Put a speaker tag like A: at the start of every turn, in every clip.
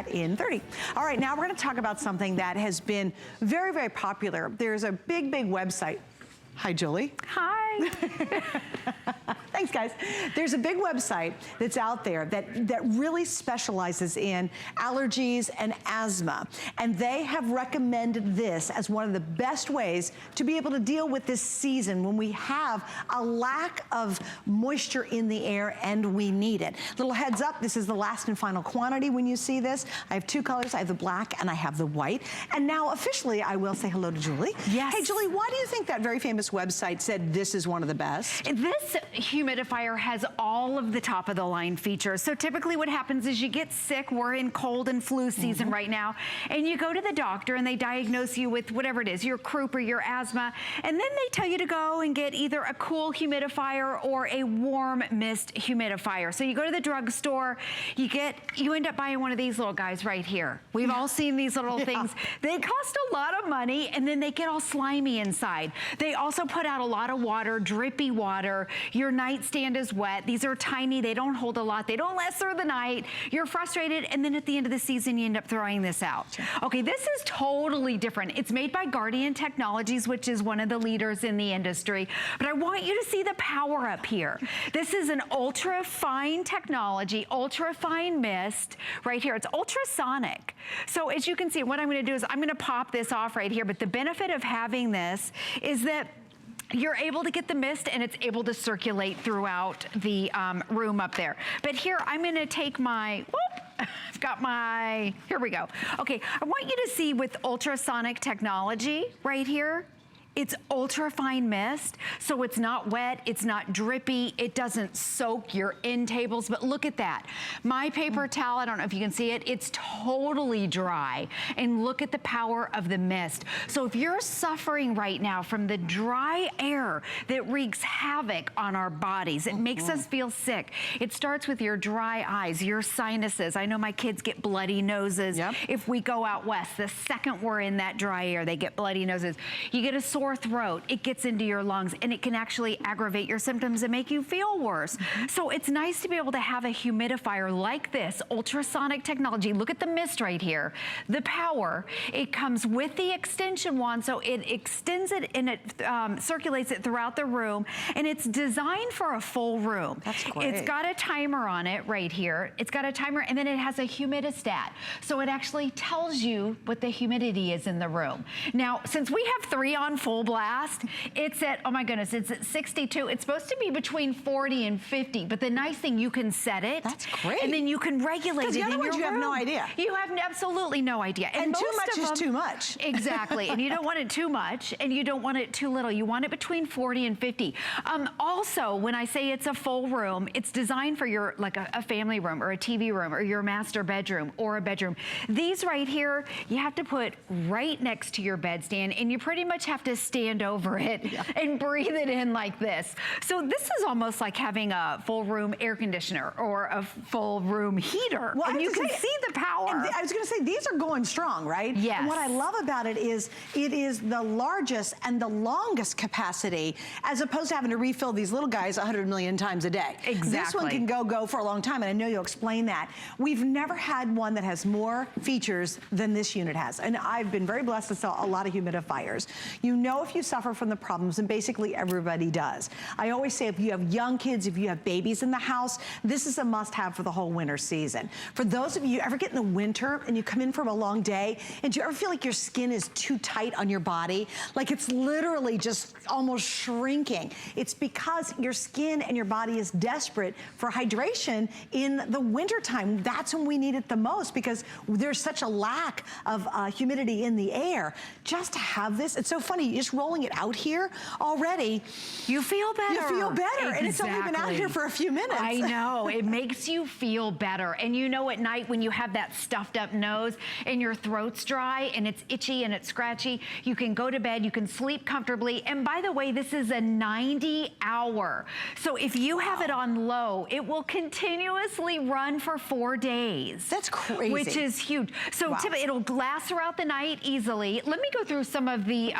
A: in 30. All right, now we're going to talk about something that has been very, very popular. There's a big, big website. Hi, Julie.
B: Hi.
A: Thanks, guys. There's a big website that's out there that really specializes in allergies and asthma. And they have recommended this as one of the best ways to be able to deal with this season when we have a lack of moisture in the air and we need it. Little heads up, this is the last and final quantity when you see this. I have two colors. I have the black and I have the white. And now officially I will say hello to Julie.
B: Yes.
A: Hey, Julie, why do you think that very famous website said this is one of the best?
B: This humidifier has all of the top of the line features. So typically what happens is you get sick, we're in cold and flu season right now, and you go to the doctor and they diagnose you with whatever it is, your croup or your asthma, and then they tell you to go and get either a cool humidifier or a warm mist humidifier. So you go to the drugstore, you end up buying one of these little guys right here. We've all seen these little things. They cost a lot of money and then they get all slimy inside. They also put out a lot of water, drippy water. Your nightstand is wet. These are tiny. They don't hold a lot. They don't last through the night. You're frustrated, and then at the end of the season, you end up throwing this out. Okay, this is totally different. It's made by Guardian Technologies, which is one of the leaders in the industry. But I want you to see the power up here. This is an ultra fine technology, ultra fine mist right here. It's ultrasonic. So as you can see, what I'm going to do is I'm going to pop this off right here. But the benefit of having this is that you're able to get the mist and it's able to circulate throughout the room up there. But here, I'm gonna take my, I've got my, here we go. Okay, I want you to see with ultrasonic technology right here, it's ultra fine mist, so it's not wet, it's not drippy, it doesn't soak your end tables, but look at that. My paper towel, I don't know if you can see it, it's totally dry. And look at the power of the mist. So if you're suffering right now from the dry air that wreaks havoc on our bodies, it makes us feel sick. It starts with your dry eyes, your sinuses. I know my kids get bloody noses. If we go out west, the second we're in that dry air, they get bloody noses. You get a sore throat, it gets into your lungs, and it can actually aggravate your symptoms and make you feel worse. So it's nice to be able to have a humidifier like this, ultrasonic technology. Look at the mist right here. The power, it comes with the extension wand, so it extends it and it circulates it throughout the room, and it's designed for a full room.
A: That's great.
B: It's got a timer on it right here. It's got a timer, and then it has a humidistat. So it actually tells you what the humidity is in the room. Now, since we have 3 on full blast, it's at, oh my goodness, it's at 62. It's supposed to be between 40 and 50, but the nice thing, you can set it.
A: That's great.
B: And then you can regulate it in your room.
A: Because the other ones, you have no idea.
B: You have absolutely no idea.
A: And too much is too much.
B: Exactly, and you don't want it too much, and you don't want it too little. You want it between 40 and 50. Also, when I say it's a full room, it's designed for your, like a family room or a TV room or your master bedroom or a bedroom. These right here, you have to put right next to your bedstand, and you pretty much have to stand over it and breathe it in like this. So this is almost like having a full room air conditioner or a full room heater.
A: Well,
B: and you can see the power.
A: I was gonna say, these are going strong, right?
B: Yes.
A: And what I love about it is the largest and the longest capacity, as opposed to having to refill these little guys 100 million times a day.
B: Exactly.
A: This one can go for a long time, and I know you'll explain that. We've never had one that has more features than this unit has, and I've been very blessed to sell a lot of humidifiers. You know, if you suffer from the problems, and basically everybody does. I always say if you have young kids, if you have babies in the house, this is a must-have for the whole winter season. For those of you ever get in the winter and you come in from a long day, and do you ever feel like your skin is too tight on your body? Like it's literally just almost shrinking. It's because your skin and your body is desperate for hydration in the winter time. That's when we need it the most, because there's such a lack of humidity in the air. Just to have this, it's so funny, just rolling it out here already,
B: you feel better.
A: You feel better.
B: Exactly.
A: And it's only been out here for a few minutes.
B: I know, it makes you feel better. And you know, at night when you have that stuffed up nose and your throat's dry and it's itchy and it's scratchy, you can go to bed, you can sleep comfortably. And by the way, this is a 90-hour. So if you have it on low, it will continuously run for 4 days.
A: That's crazy.
B: Which is huge. So it'll last throughout the night easily. Let me go through some of the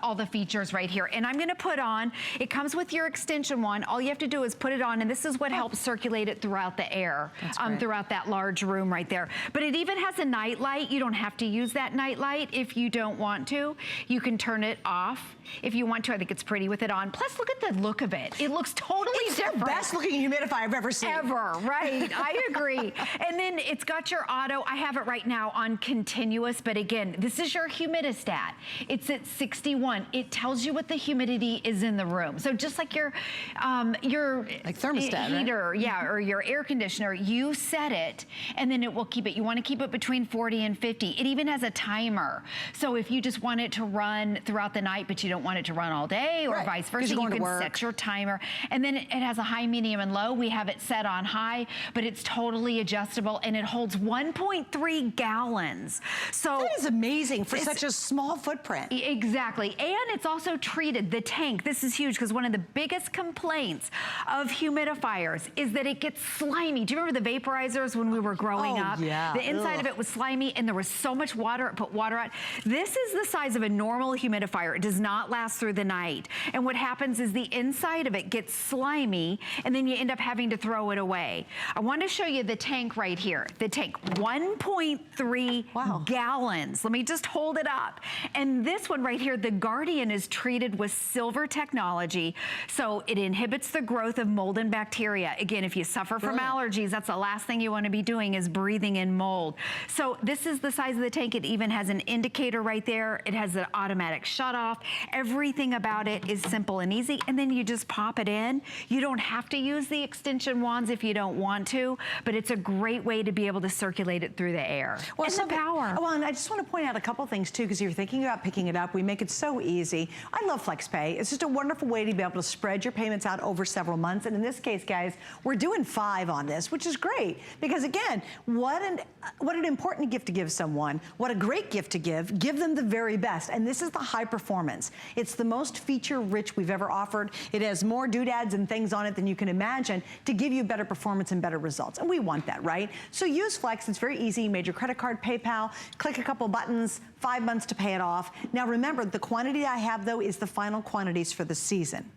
B: all the features right here. And I'm gonna put on, it comes with your extension wand. All you have to do is put it on, and this is what helps circulate it throughout the air, throughout that large room right right there. But it even has a night light. You don't have to use that night light if you don't want to. You can turn it off if you want to. I think it's pretty with it on. Plus, look at the look of it. It looks totally different.
A: It's the best looking humidifier I've ever seen.
B: Ever, right. I agree. And then it's got your auto. I have it right now on continuous, but again, this is your humidistat. It's at 61. It tells you what the humidity is in the room. So just like your
A: like thermostat,
B: heater,
A: right?
B: yeah, or your air conditioner, you set it and then it will keep it. You want to keep it between 40 and 50. It even has a timer. So if you just want it to run throughout the night, but you don't want it to run all day or vice versa, you can set your timer. And then it has a high, medium, and low. We have it set on high, but it's totally adjustable and it holds 1.3 gallons. So
A: that is amazing for such a small footprint.
B: Exactly. And it's also treated, the tank, this is huge because one of the biggest complaints of humidifiers is that it gets slimy. Do you remember the vaporizers when we were growing up?
A: Yeah.
B: The inside of it was slimy and there was so much water, it put water on. This is the size of a normal humidifier. It does not last through the night. And what happens is the inside of it gets slimy and then you end up having to throw it away. I want to show you the tank right here. The tank, 1.3 gallons. Let me just hold it up. And this one right here, the Guardian, is treated with silver technology. So it inhibits the growth of mold and bacteria. Again, if you suffer from allergies, that's the last thing you want to be doing is breathing in mold. So this is the size of the tank. It even has an indicator right there. It has an automatic shut off. Everything about it is simple and easy. And then you just pop it in. You don't have to use the extension wands if you don't want to, but it's a great way to be able to circulate it through the air.
A: Well,
B: and the power.
A: Well, and I just want to point out a couple things too, because you're thinking about picking it up. We make it so easy. I love FlexPay. It's just a wonderful way to be able to spread your payments out over several months. And in this case, guys, we're doing 5 on this, which is great. Because again, what an important gift to give someone. What a great gift to give. Give them the very best. And this is the high performance. It's the most feature rich we've ever offered. It has more doodads and things on it than you can imagine to give you better performance and better results. And we want that, right? So use Flex. It's very easy. You made your credit card, PayPal, click a couple buttons, 5 months to pay it off. Now remember, the quantity I have though is the final quantities for the season.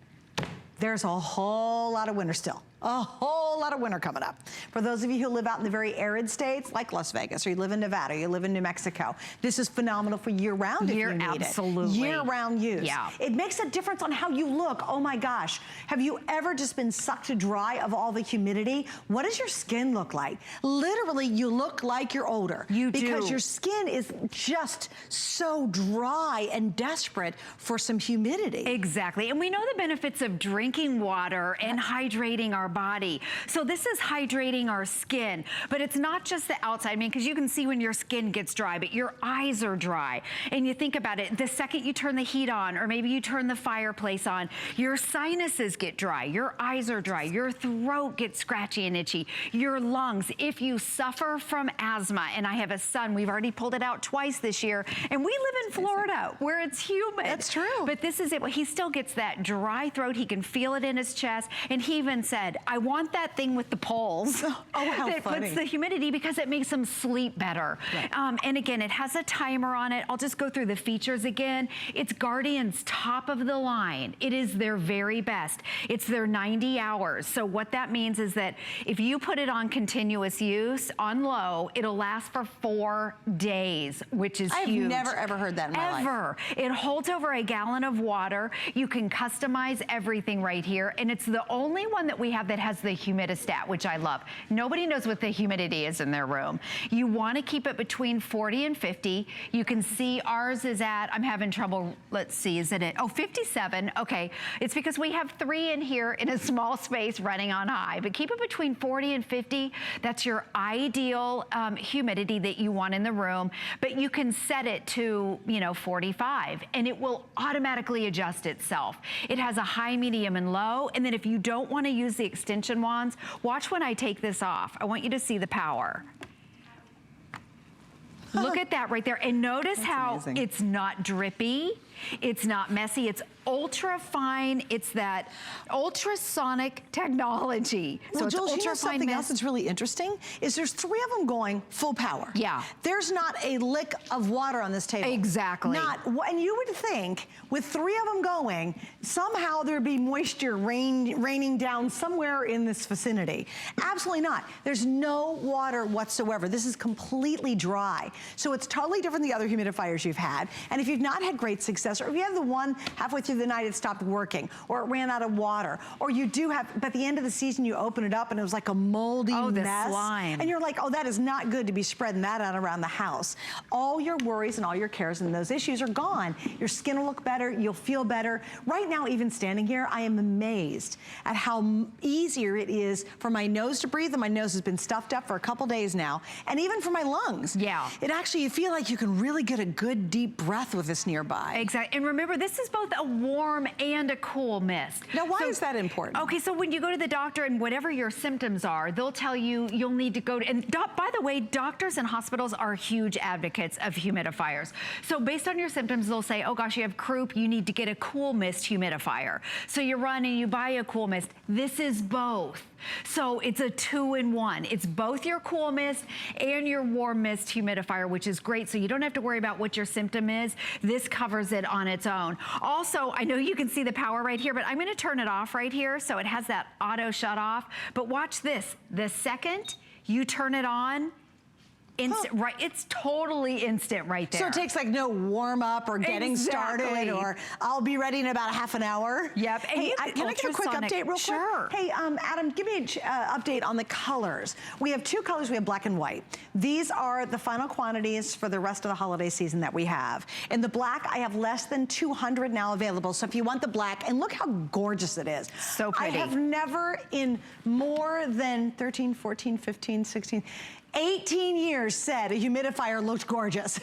A: There's a whole lot of winter still. A whole lot of winter coming up. For those of you who live out in the very arid states, like Las Vegas, or you live in Nevada, or you live in New Mexico, this is phenomenal for year-round if you need
B: absolutely.
A: it. Year-round use.
B: Yeah.
A: It makes a difference on how you look. Oh my gosh. Have you ever just been sucked dry of all the humidity? What does your skin look like? Literally, you look like you're older.
B: You do.
A: Because your skin is just so dry and desperate for some humidity.
B: Exactly. And we know the benefits of drinking water and hydrating our body. So this is hydrating our skin, but it's not just the outside. I mean, because you can see when your skin gets dry, but your eyes are dry. And you think about it, the second you turn the heat on, or maybe you turn the fireplace on, your sinuses get dry, your eyes are dry, your throat gets scratchy and itchy, your lungs. If you suffer from asthma, and I have a son, we've already pulled it out twice this year, and we live in Florida where it's humid.
A: That's true.
B: But this is it. Well, he still gets that dry throat. He can feel it in his chest. And he even said, I want that thing with the poles that puts the humidity because it makes them sleep better. Right. And again, it has a timer on it. I'll just go through the features again. It's Guardian's top of the line. It is their very best. It's their 90 hours. So what that means is that if you put it on continuous use, on low, it'll last for 4 days, which is huge.
A: I've never ever heard that in my life.
B: Ever. It holds over a gallon of water. You can customize everything right here. And it's the only one that we have that has the humidistat, which I love. Nobody knows what the humidity is in their room. You want to keep it between 40 and 50. You can see ours is at, I'm having trouble, let's see, is it at, 57. Okay, it's because we have 3 in here in a small space running on high, but keep it between 40 and 50. That's your ideal humidity that you want in the room, but you can set it to, 45, and it will automatically adjust itself. It has a high, medium, and low, and then if you don't want to use the extension wands, watch when I take this off. I want you to see the power. Look at that right there. And notice how it's not drippy. It's not messy. It's ultra fine. It's that ultrasonic technology.
A: Well,
B: So
A: Jules,
B: it's
A: you know
B: ultra fine
A: something
B: mist.
A: else that's really interesting is there's 3 of them going full power.
B: Yeah.
A: There's not a lick of water on this table.
B: Exactly.
A: Not, and you would think with 3 of them going, somehow there'd be moisture raining down somewhere in this vicinity. Absolutely not. There's no water whatsoever. This is completely dry. So it's totally different than the other humidifiers you've had. And if you've not had great success, or if you have the one halfway through the night it stopped working, or it ran out of water, or you do have, but at the end of the season you open it up and it was like a moldy
B: the
A: mess.
B: slime.
A: And you're like, oh, that is not good to be spreading that out around the house. All your worries and all your cares and those issues are gone. Your skin will look better, you'll feel better. Right now, even standing here, I am amazed at how easier it is for my nose to breathe, and my nose has been stuffed up for a couple days now, and even for my lungs.
B: Yeah.
A: It actually, you feel like you can really get a good deep breath with this nearby.
B: Exactly. And remember, this is both a warm and a cool mist.
A: Now, why is that important?
B: Okay, so when you go to the doctor and whatever your symptoms are, they'll tell you you'll need to go to, and by the way, doctors and hospitals are huge advocates of humidifiers. So based on your symptoms, they'll say, oh gosh, you have croup, you need to get a cool mist humidifier. So you run and you buy a cool mist. This is both. So it's a 2-in-1. It's both your cool mist and your warm mist humidifier, which is great. So you don't have to worry about what your symptom is. This covers it on its own. Also, I know you can see the power right here, but I'm gonna turn it off right here. So it has that auto shut off. But watch this. The second you turn it on, instant, right? It's totally instant right there.
A: So it takes like no warm up or getting started, or I'll be ready in about a half an hour.
B: Yep. And
A: Hey, can I get a quick update real quick?
B: Sure.
A: Hey, Adam, give me an update on the colors. We have 2 colors. We have black and white. These are the final quantities for the rest of the holiday season that we have. In the black, I have less than 200 now available. So if you want the black, and look how gorgeous it is.
B: So pretty.
A: I have never in more than 13, 14, 15, 16, 18 years said a humidifier looked gorgeous.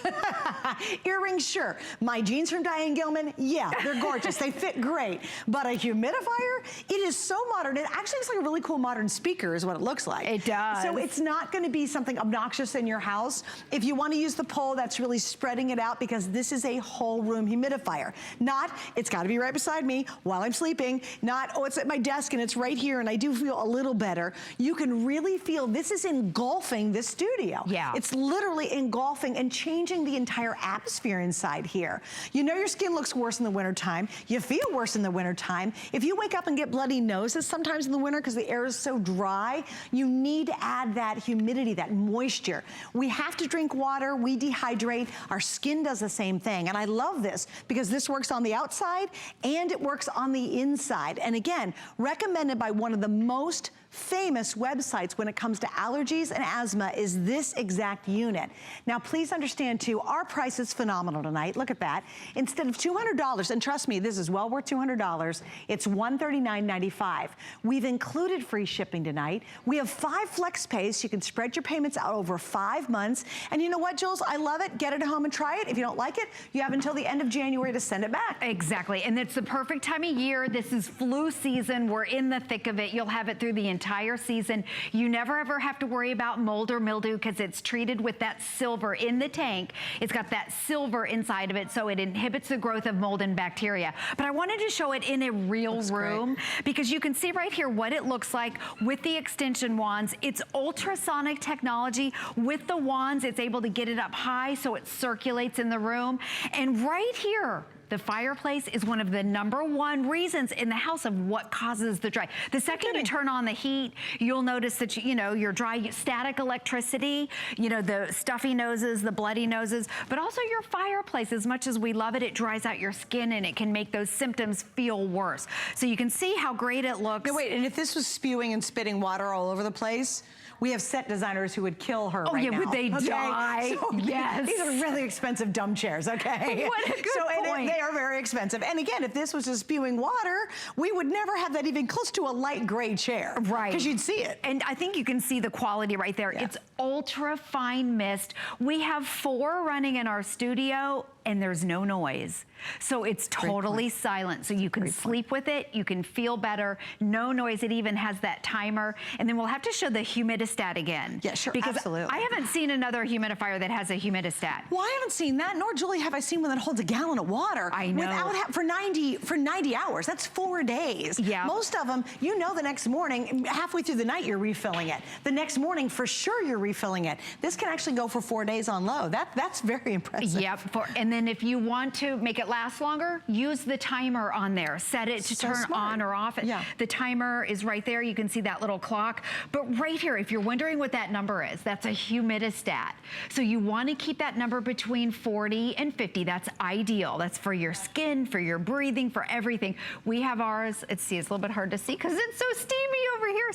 A: Earrings, sure. My jeans from Diane Gilman, yeah, they're gorgeous. They fit great. But a humidifier, it is so modern. It actually looks like a really cool modern speaker is what it looks like.
B: It does.
A: So it's not gonna be something obnoxious in your house. If you wanna use the pole, that's really spreading it out, because this is a whole room humidifier. Not, it's gotta be right beside me while I'm sleeping. Not, oh, it's at my desk and it's right here and I do feel a little better. You can really feel, this is engulfing this studio.
B: Yeah.
A: It's literally engulfing and changing the entire atmosphere inside here. You know your skin looks worse in the wintertime. You feel worse in the wintertime. If you wake up and get bloody noses sometimes in the winter because the air is so dry, you need to add that humidity, that moisture. We have to drink water, we dehydrate, our skin does the same thing. And I love this because this works on the outside and it works on the inside. And again, recommended by one of the most famous websites when it comes to allergies and asthma is this exact unit. Now, please understand too, our price is phenomenal tonight. Look at that. Instead of $200, and trust me, this is well worth $200, it's $139.95. We've included free shipping tonight. We have 5 flex pays, so you can spread your payments out over 5 months. And you know what, Jules? I love it. Get it at home and try it. If you don't like it, you have until the end of January to send it back.
B: Exactly, and it's the perfect time of year. This is flu season. We're in the thick of it. You'll have it through the entire season. You never ever have to worry about mold or mildew because it's treated with that silver in the tank. It's got that silver inside of it, so it inhibits the growth of mold and bacteria. But I wanted to show it in a real room because you can see right here what it looks like with the extension wands. It's ultrasonic technology. With the wands, it's able to get it up high so it circulates in the room. And right here, the fireplace is one of the #1 reasons in the house of what causes the dry. The second you turn on the heat, you'll notice that, you know, your dry static electricity, you know, the stuffy noses, the bloody noses, but also your fireplace. As much as we love it, it dries out your skin and it can make those symptoms feel worse. So you can see how great it looks.
A: No, wait, and if this was spewing and spitting water all over the place, we have set designers who would kill her right now.
B: Would they die?
A: So
B: yes.
A: These are really expensive dumb chairs, okay?
B: What a good point.
A: They are very expensive. And again, if this was just spewing water, we would never have that even close to a light gray chair.
B: Right.
A: Because you'd see it.
B: And I think you can see the quality right there.
A: Yeah.
B: It's ultra fine mist. We have 4 running in our studio and there's no noise. So it's totally silent. So you can sleep with it, you can feel better, no noise. It even has that timer. And then we'll have to show the humidity humidistat again.
A: Yeah, sure,
B: because
A: absolutely.
B: I haven't seen another humidifier that has a humidistat.
A: Well, I haven't seen that, nor Julie have I seen one that holds a gallon of water.
B: I know.
A: For 90 hours. That's 4 days.
B: Yeah.
A: Most of them, you know, the next morning, halfway through the night, you're refilling it. The next morning, for sure, you're refilling it. This can actually go for 4 days on low. That's very impressive.
B: Yep. And then if you want to make it last longer, use the timer on there. Set it to turn on or off.
A: Yeah.
B: The timer is right there. You can see that little clock. But right here, if you're wondering what that number is, that's a humidistat. So you want to keep that number between 40 and 50. That's ideal. That's for your skin, for your breathing, for everything. We have ours. It's a little bit hard to see because it's so steamy over here.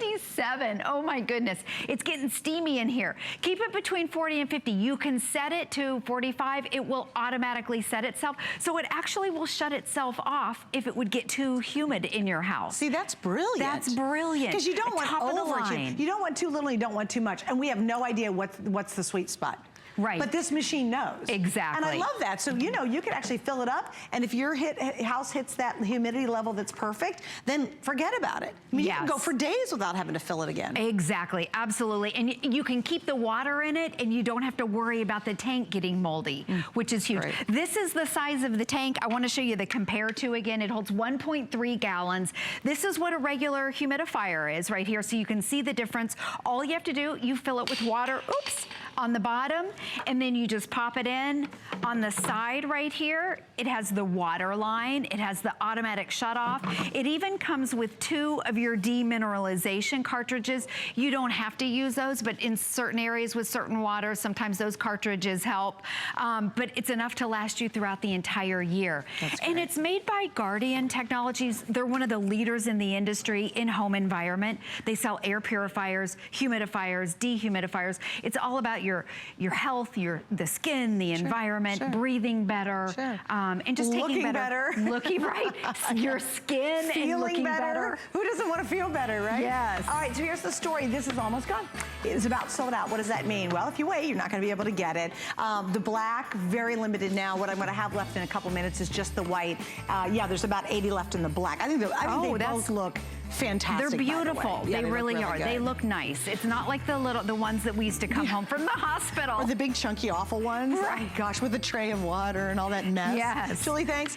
B: 77. Oh my goodness. It's getting steamy in here. Keep it between 40 and 50. You can set it to 45. It will automatically set itself. So it actually will shut itself off if it would get too humid in your house.
A: See, that's brilliant.
B: That's brilliant.
A: Because you don't want you don't want too little, you don't want too much. And we have no idea what's the sweet spot.
B: Right.
A: But this machine knows.
B: Exactly.
A: And I love that. So, you know, you could actually fill it up, and if your house hits that humidity level that's perfect, then forget about it. I mean, you can go for days without having to fill it again.
B: Exactly. Absolutely. And you can keep the water in it, and you don't have to worry about the tank getting moldy, which is huge.
A: Right.
B: This is the size of the tank. I want to show you the compare to again. It holds 1.3 gallons. This is what a regular humidifier is right here, so you can see the difference. All you have to do, you fill it with water. Oops. On the bottom, and then you just pop it in. On the side right here, it has the water line, it has the automatic shut off. It even comes with 2 of your demineralization cartridges. You don't have to use those, but in certain areas with certain water, sometimes those cartridges help. But it's enough to last you throughout the entire year. And it's made by Guardian Technologies. They're one of the leaders in the industry in home environment. They sell air purifiers, humidifiers, dehumidifiers. It's all about your health, the skin, the environment, breathing better, and just
A: looking
B: taking better. Looking right. Your skin
A: feeling
B: and looking better.
A: Who doesn't want to feel better, right?
B: Yes.
A: All right, so here's the story. This is almost gone. It is about sold out. What does that mean? Well, if you wait, you're not going to be able to get it. The black, very limited now. What I'm going to have left in a couple minutes is just the white. Yeah, there's about 80 left in the black. I think they both look fantastic.
B: They're beautiful.
A: Yeah,
B: they really are.
A: Good.
B: They look nice. It's not like the ones that we used to come home from the hospital.
A: Or the big chunky awful ones.
B: Right.
A: Oh, gosh, with a tray of water and all that mess.
B: Yes.
A: Julie, thanks.